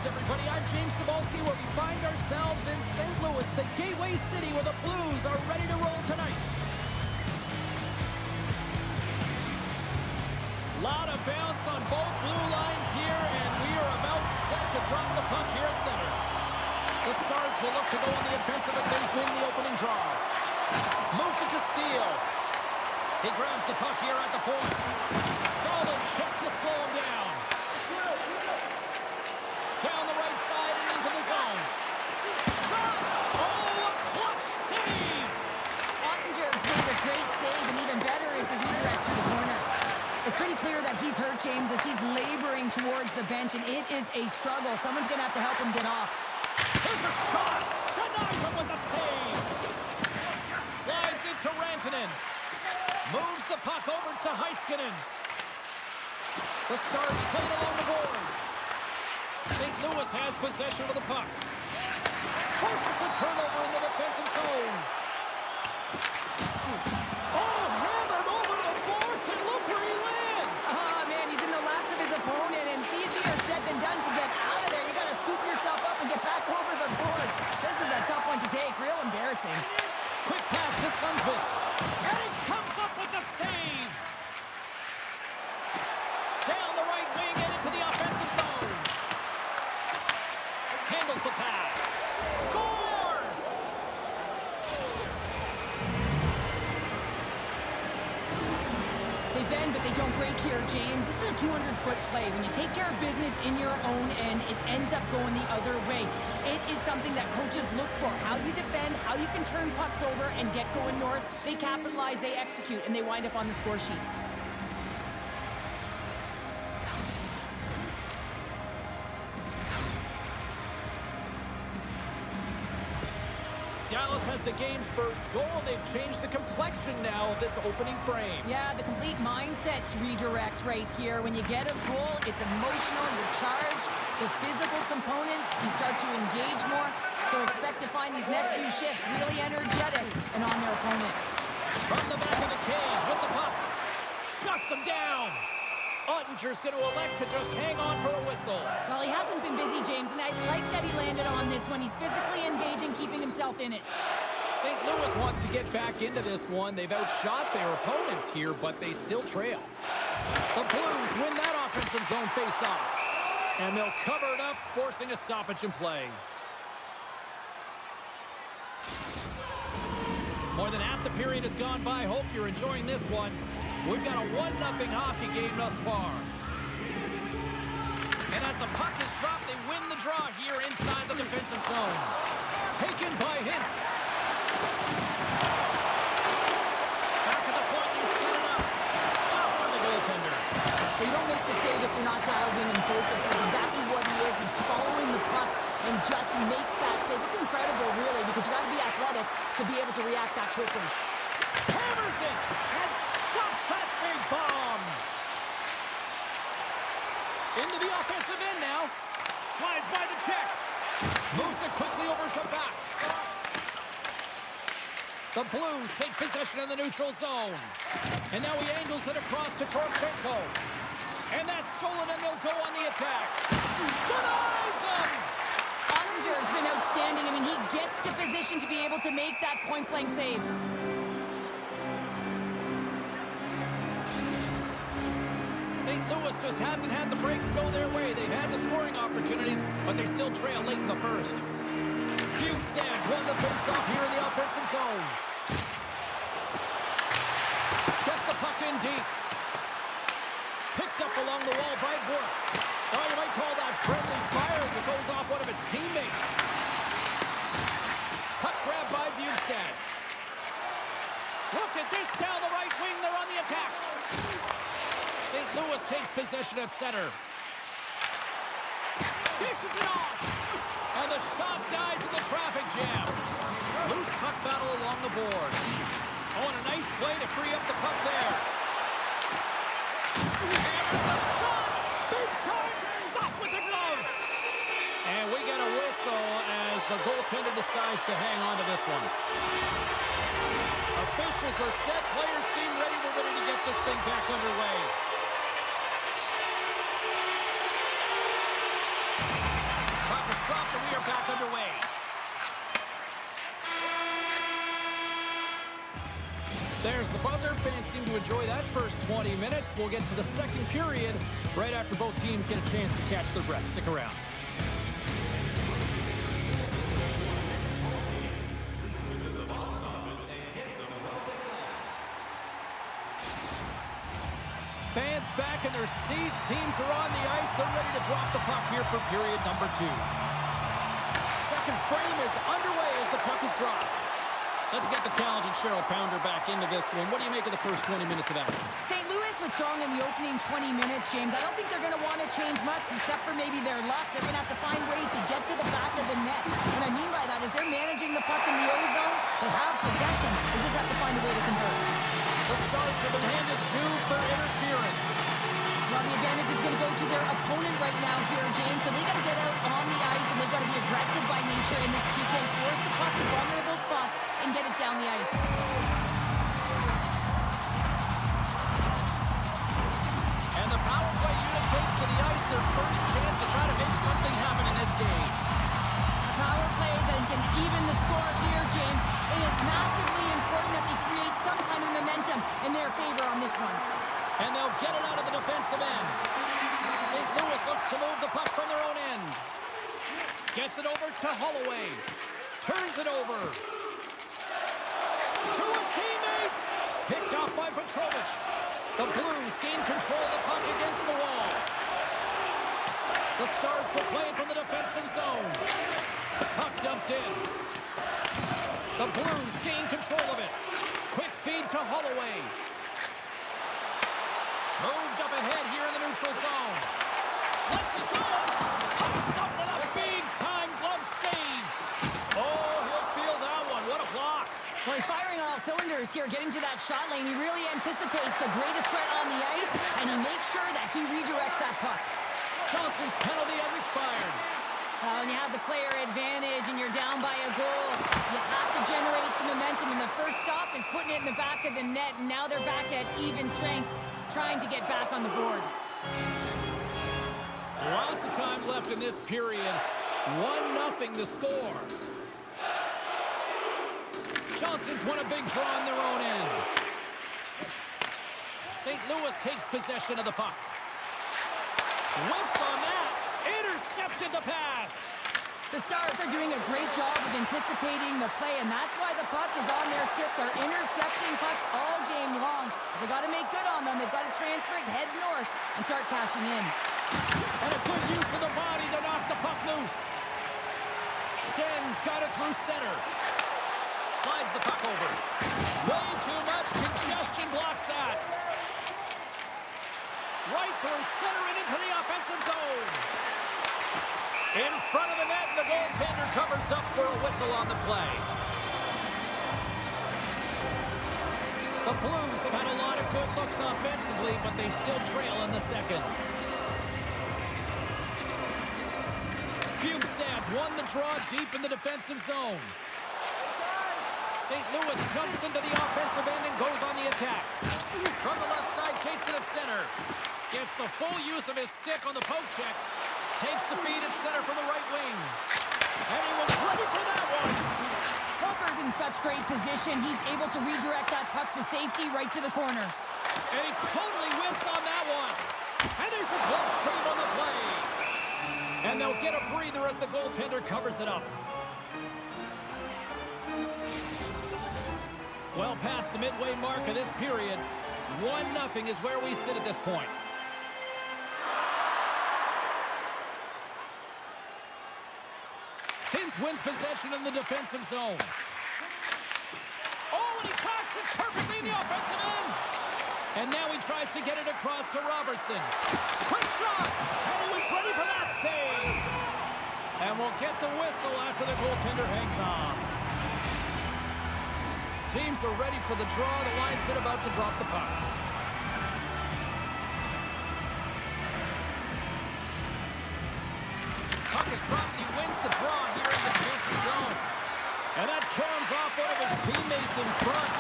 everybody. I'm James Cebulski, where we find ourselves in St. Louis, the gateway city where the Blues are ready to roll tonight. Lot of bounce on both blue lines here, and we are about set to drop the puck here at center. The Stars will look to go on the offensive as they win the opening draw. Moves it to Steele. He grabs the puck here at the point. Solid check to slow him down. Down the right side and into the zone. Shot! Oh, a clutch save! Ottinger's made a great save, and even better is the redirect to the corner. It's pretty clear that he's hurt, James, as he's laboring towards the bench, and it is a struggle. Someone's going to have to help him get off. Here's a shot! Denies him with the save! Slides it to Rantanen. Moves the puck over to Heiskanen. The Stars played along the boards. St. Louis has possession of the puck. Forces the turnover in the defensive zone. Oh, hammered over the boards, and look where he lands! Oh, man, he's in the laps of his opponent, and it's easier said than done to get out of there. You got to scoop yourself up and get back over the boards. This is a tough one to take. Real embarrassing. Quick pass to Sundqvist. And it comes up with the save! Down the right wing and into the offensive zone. Handles the pass. Scores! They bend, but they don't break here, James. This is a 200-foot play. When you take care of business in your own end, it ends up going the other way. It is something that coaches look for. How you defend, how you can turn pucks over and get going north. They capitalize, they execute, and they wind up on the score sheet. Dallas has the game's first goal. They've changed the complexion now of this opening frame. Yeah, the complete mindset redirect right here. When you get a goal, it's emotional, you're charged. The physical component, you start to engage more. So expect to find these next few shifts really energetic and on their opponent. From the back of the cage with the puck. Shuts him down. Ottinger's going to elect to just hang on for a whistle. Well, he hasn't been busy, James, and I like that he landed on this one. He's physically engaging, keeping himself in it. St. Louis wants to get back into this one. They've outshot their opponents here, but they still trail. The Blues win that offensive zone face-off. And they'll cover it up, forcing a stoppage in play. More than half the period has gone by. Hope you're enjoying this one. We've got a 1-0 hockey game thus far. And as the puck is dropped, they win the draw here inside the defensive zone. Taken by Hintz. Back to the point, you set it up. Stopped by the goaltender. Well, you don't make the save if you're not dialed in and focused. That's exactly what he is. He's following the puck and just makes that save. It's incredible, really, because you got to be athletic to be able to react that quickly. Hammers it and stops that big bomb. Into the offensive end now. Slides by the check. Moves it quickly over to back. The Blues take possession in the neutral zone. And now he angles it across to Torchenko. And that's stolen, and they'll go on the attack. Denies him! Ottinger's been outstanding. I mean, he gets to position to be able to make that point-blank save. St. Louis just hasn't had the breaks go their way. They've had the scoring opportunities, but they still trail late in the first. Bugstad's won the face-off here in the offensive zone. Gets the puck in deep. Picked up along the wall by Burke. Oh, you might call that friendly fire as it goes off one of his teammates. Puck grab by Bugstad. Look at this down the right wing. They're on the attack. St. Louis takes possession at center. Dishes it off. And the shot dies in the traffic jam. Loose puck battle along the boards. Oh, and a nice play to free up the puck there. And there's a shot. Big time stop with the glove. And we get a whistle as the goaltender decides to hang on to this one. Officials are set. Players seem ready. We're ready to get this thing back underway. dropped, and we are back underway. There's the buzzer. Fans seem to enjoy that first 20 minutes. We'll get to the second period right after both teams get a chance to catch their breath. Stick around. Fans back in their seats. Teams are on the ice. They're ready to drop the puck here for period number 2. Second frame is underway as the puck is dropped. Let's get the talented Cheryl Pounder back into this one. What do you make of the first 20 minutes of action? St. Louis was strong in the opening 20 minutes, James. I don't think they're going to want to change much except for maybe their luck. They're going to have to find ways to get to the back of the net. What I mean by that is they're managing the puck in the O-zone. They have possession. They just have to find a way to convert. The Stars have been handed 2 for interference. Well, the advantage is going to go to their opponent right now here, James. So they got to get out on the ice, and they've got to be aggressive by nature in this PK. Force the puck to vulnerable spots and get it down the ice. And the power play unit takes to the ice their first chance to try to make something happen in this game. A power play that can even the score here, James. It is massively important that they create some kind of momentum in their favor on this one. And they'll get it out of the defensive end. St. Louis looks to move the puck from their own end. Gets it over to Holloway. Turns it over. To his teammate. Picked off by Petrovich. The Blues gain control of the puck against the wall. The Stars will play it from the defensive zone. Puck dumped in. The Blues gain control of it. Quick feed to Holloway. Moved up ahead here in the neutral zone. Lets it go. Pops up with a big-time glove save. Oh, he'll feel that one. What a block. Well, he's firing on all cylinders here, getting to that shot lane. He really anticipates the greatest threat on the ice, and he makes sure that he redirects that puck. Johnson's penalty has expired. When you have the player advantage and you're down by a goal, you have to generate some momentum, and the first stop is putting it in the back of the net, and now they're back at even strength, trying to get back on the board. Lots of time left in this period. 1-0 the score. Johnson's won a big draw on their own end. St. Louis takes possession of the puck. Whiffs on that. Intercepted the pass. The Stars are doing a great job of anticipating the play, and that's why the puck is on their stick. They're intercepting pucks all game long. They've got to make good on them. They've got to transfer it, head north, and start cashing in. And a good use of the body to knock the puck loose. Shen's got it through center. Slides the puck over. Way too much congestion blocks that. Right through center and into the offensive zone. In front of the net, the goaltender covers up for a whistle on the play. The Blues have had a lot of good looks offensively, but they still trail in the second. Bukestad's won the draw deep in the defensive zone. St. Louis jumps into the offensive end and goes on the attack. From the left side, takes it at center. Gets the full use of his stick on the poke check. Takes the feed at center from the right wing. And he was ready for that one. Hofer's in such great position. He's able to redirect that puck to safety right to the corner. And he totally whiffs on that one. And there's a glove save on the play. And they'll get a breather as the goaltender covers it up. Well past the midway mark of this period, 1-0 is where we sit at this point. Hintz wins possession in the defensive zone. Oh, and he cocks it perfectly in the offensive end. And now he tries to get it across to Robertson. Quick shot, and he was ready for that save. And we'll get the whistle after the goaltender hangs on. Teams are ready for the draw. The linesman about to drop the puck. Puck is dropped and he wins the draw here in the defensive zone. And that comes off one of his teammates in front.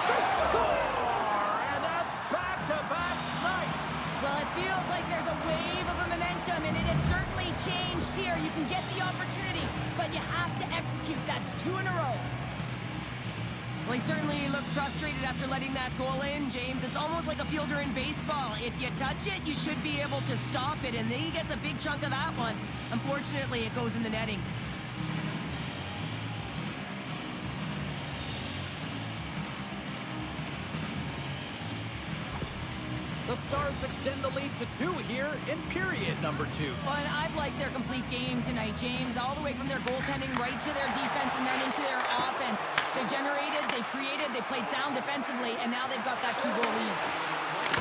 They score! And that's back-to-back snipes. Well, it feels like there's a wave of momentum, and it has certainly changed here. You can get the opportunity, but you have to execute. That's 2 in a row. Well, he certainly looks frustrated after letting that goal in, James. It's almost like a fielder in baseball. If you touch it, you should be able to stop it, and then he gets a big chunk of that one. Unfortunately, it goes in the netting. The Stars extend the lead to 2 here in period number 2. Well, and I've liked their complete game tonight, James, all the way from their goaltending right to their defense and then into their offense. They generated, they created, they played sound defensively, and now they've got that 2-goal lead.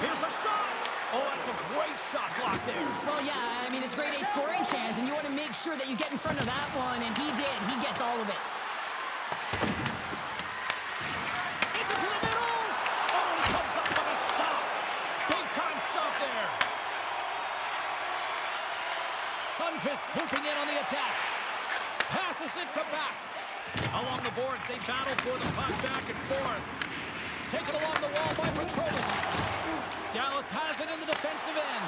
Here's a shot! Oh, that's a great shot block there. Well, yeah, I mean, it's a grade A scoring chance, and you want to make sure that you get in front of that one, and he did. He gets all of it. It's into the middle! Oh, he comes up with a stop. Big-time stop there. Sundqvist swooping in on the attack. Passes it to back. Along the boards, they battle for the puck back and forth. Taken along the wall by Petrovic. Dallas has it in the defensive end.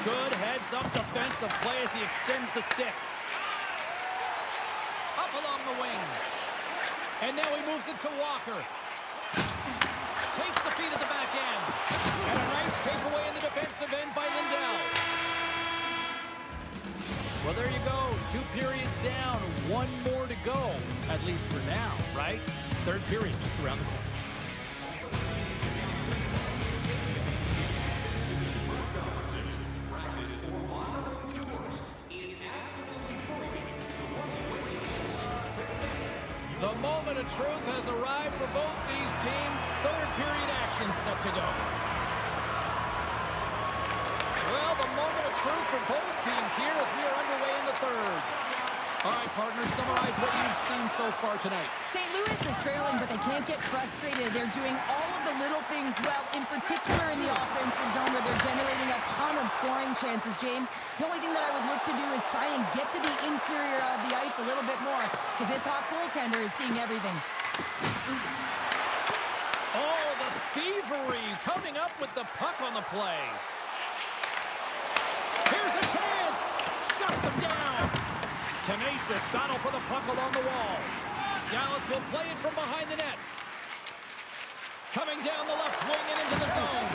Good heads-up defensive play as he extends the stick. Up along the wing. And now he moves it to Walker. Takes the feed at the back end. And a nice takeaway in the defensive end by Lindell. Well, there you go. 2 periods down. 1 more to go. At least for now, right? 3rd period just around the corner. The moment of truth has arrived for both these teams. 3rd period action set to go. Well, the moment of truth for both teams here as we are underway in the 3rd. All right, partners, summarize what you've seen so far tonight. St. Louis is trailing, but they can't get frustrated. They're doing all of the little things well, in particular in the offensive zone where they're generating a ton of scoring chances, James. The only thing that I would look to do is try and get to the interior of the ice a little bit more because this hot goaltender is seeing everything. Oh, the thievery coming up with the puck on the play. Here's a chance. Shuts him down. Tenacious battle for the puck along the wall. Dallas will play it from behind the net. Coming down the left wing and into the zone.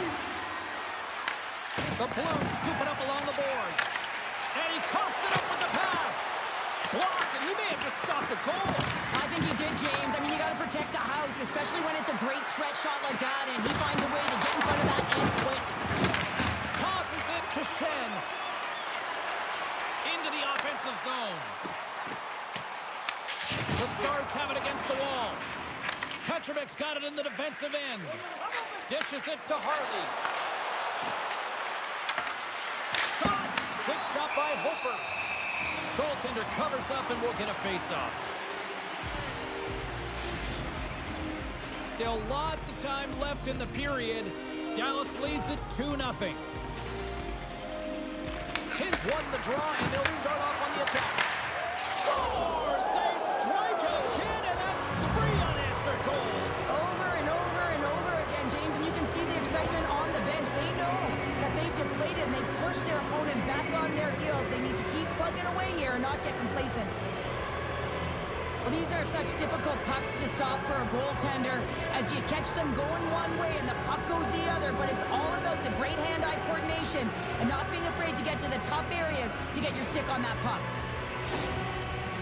The Blues scoop it up along the boards. And he coughs it up with the pass. Blocked, and he may have just stopped the goal. I think he did, James. I mean, you got to protect the house, especially when it's a great threat shot like that, and he finds a way to get in front of that and quick. Tosses it to Shen. Into the offensive zone. The Stars have it against the wall. Petrovic's got it in the defensive end. Dishes it to Harley. Shot! Good stop by Hofer. Goaltender covers up and will get a face-off. Still lots of time left in the period. Dallas leads it 2-0. Hins won the draw, and they'll start off on the attack. Scores! They strike again, and that's 3 unanswered goals. Over and over and over again, James, and you can see the excitement on the bench. They know that they've deflated and they've pushed their opponent back on their heels. They need to keep plugging away here and not get complacent. Well, these are such difficult pucks to stop for a goaltender as you catch them going one way and the puck goes the other, but it's all about the great hand-eye coordination and not being afraid to get to the tough areas to get your stick on that puck.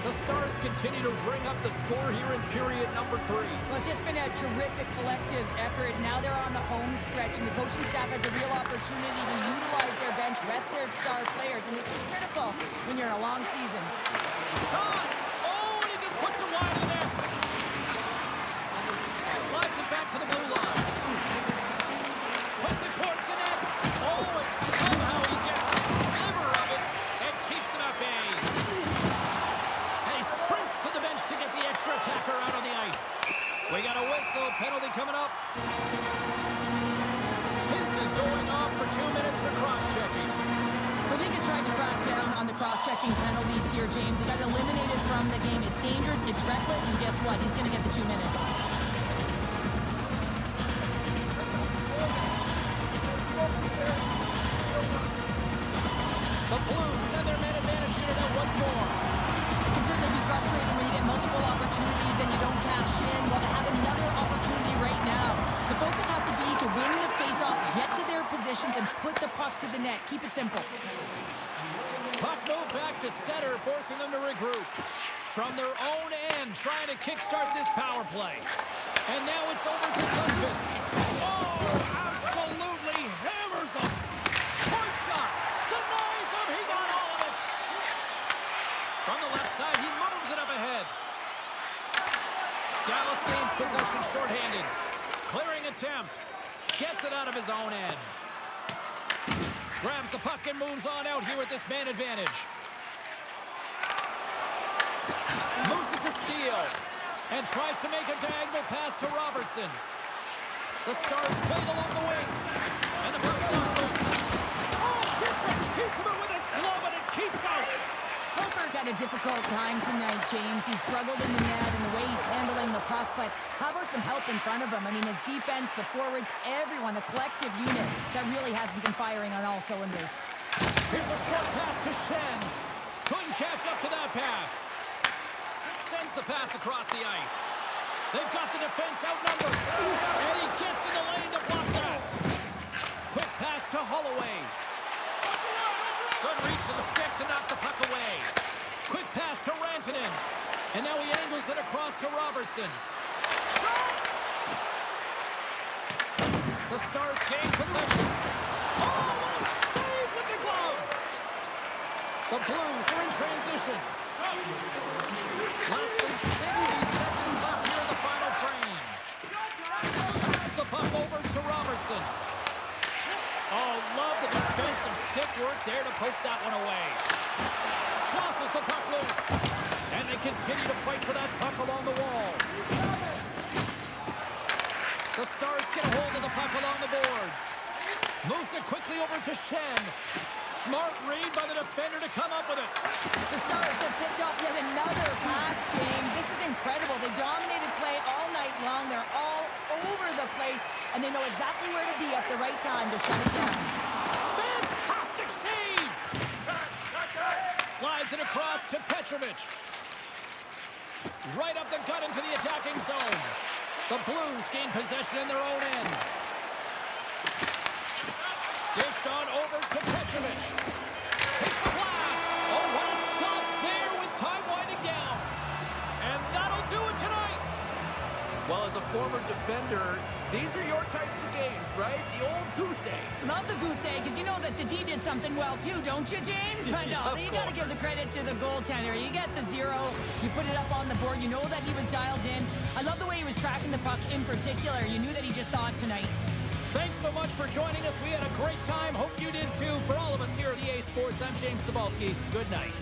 The Stars continue to bring up the score here in period number 3. Well, it's just been a terrific collective effort. Now they're on the home stretch, and the coaching staff has a real opportunity to utilize their bench, rest their star players, and this is critical when you're in a long season. Shot! Oh, and he just puts it wide of the net. Slides it back to the blue line. Puts it towards the net. Oh, and somehow he gets a sliver of it and keeps it at bay. And he sprints to the bench to get the extra attacker out on the ice. We got a whistle. Penalty coming up. Hintz is going off for 2 minutes for cross-checking. The league has tried to crack down on the cross-checking penalties here, James. It got eliminated from the game. It's dangerous, it's reckless, and guess what? He's going to get the 2 minutes. The Blues send their men once more. It can certainly be frustrating when you get multiple opportunities and you don't cash in. Well, to have another opportunity right now. The focus has to be to win the faceoff, get to their positions, and put the puck to the net. Keep it simple. Puck move back to center, forcing them to regroup. From their own end, trying to kickstart this power play. And now it's over to Sundqvist. Oh, absolutely hammers him. Point shot. Denies him. He got all of it. From the left side, he moves it up ahead. Dallas gains possession shorthanded. Clearing attempt. Gets it out of his own end. Grabs the puck and moves on out here with this man advantage. Moves it to steal. And tries to make a diagonal pass to Robertson. The Stars played along the wing. And the puck's not loose. Oh, gets a piece of it with his glove and it keeps out. Holker's had a difficult time tonight, James. He's struggled in the net and the way he's handling the puck, but how about some help in front of him? I mean, his defense, the forwards, everyone, a collective unit that really hasn't been firing on all cylinders. Here's a short pass to Shen. Couldn't catch up to that pass. Sends the pass across the ice. They've got the defense outnumbered. And he gets in the lane to block that. Quick pass to Holloway. Good reach to the stick to knock the puck away. Quick pass to Rantanen. And now he angles it across to Robertson. Shot! The Stars gain possession. Oh, what a save with the glove! The Blues are in transition. Less than 60 seconds left here in the final frame. Passes the puck over to Robertson. Oh, love the defensive stick work there to poke that one away. Tosses the puck loose. And they continue to fight for that puck along the wall. The Stars get a hold of the puck along the boards. Moves it quickly over to Shen. Smart read by the defender to come up with it. The Stars have picked up yet another pass, James. This is incredible. They dominated play all night long. They're all over the place, and they know exactly where to be at the right time to shut it down. Fantastic save! Slides it across to Petrovic. Right up the gut into the attacking zone. The Blues gain possession in their own end. Dished on over to Petrovic. Takes a blast. Oh, what a stop there with time winding down. And that'll do it tonight. Well, as a former defender, these are your types of games, right? The old goose egg. Love the goose egg, because you know that the D did something well too, don't you, James? But no, you got to give the credit to the goaltender. You get the 0, you put it up on the board, you know that he was dialed in. I love the way he was tracking the puck in particular. You knew that he just saw it tonight. Thanks so much for joining us. We had a great time. Hope you did too. For all of us here at EA Sports, I'm James Cebulski. Good night.